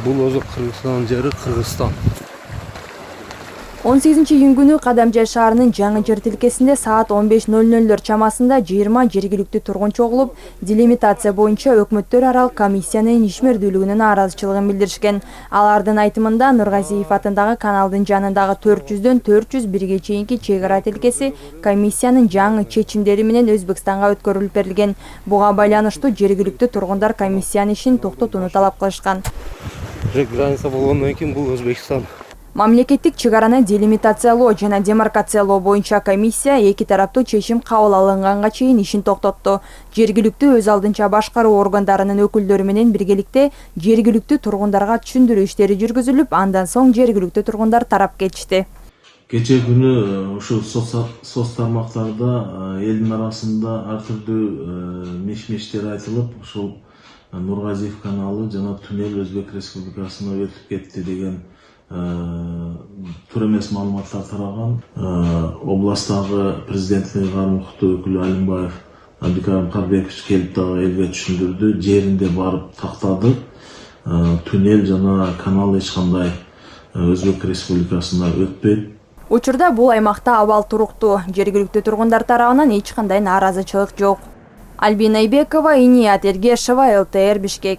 Бул өзү Кыргызстандын жери Кыргызстан. 18-июнь күнү Кадамжай шаарынын Жаңы Жер тилкесинде саат 15:00 чамасында 20 жергиликтүү тургун чогулуп, делимитация боюнча өкмөттөр аралык комиссиянын ишмердүүлүгүнө нааразычылыгын билдиришкен. Алардын айтымында Нургазиев атындагы каналдын жанындагы 400дөн 401ге чейинки чек ара тилкеси комиссиянын жаңы чечимдери менен Өзбекстанга өткөрүлүп берилген. Буга байланыштуу жергиликтүү тургундар комиссиянын ишин токтотууну талап кылышкан. Граница болгондон кийин бул Өзбекстан. Мамлекеттик чек араны делимитациялоо жана демаркациялоо боюнча комиссия эки тараптуу чечим кабыл алынганга чейин ишин токтотту. Жергиликтүү өз алдынча башкаруу органдарынын өкүлдөрү менен биргеликте жергиликтүү тургундарга түшүндүрүү иштери жүргүзүлүп, андан соң жергиликтүү тургундар тарап кетишти. Кече күнү ушул соц тармактарда элдин арасында ар түрдүү миш-миштер айтылып, ушул Нургазиев каналы жана туннель Өзбек Республикасына өтүп кетти деген тур эмес маалыматтар тараган. Областтагы президенттин ыйгарым укуктуу өкүлү Алимбаев Абдикарим Карбекович келип дагы элге түшүндүрдү, жеринде барып тактады. Туннель жана канал эч кандай Өзбек Республикасына өтпөйт. Учурда бул аймакта абал туруктуу, жергиликтүү тургундар тарабынан эч кандай нааразычылык жок. Альбина Айбекова, Иният Эргешева, ЛТР Бишкек.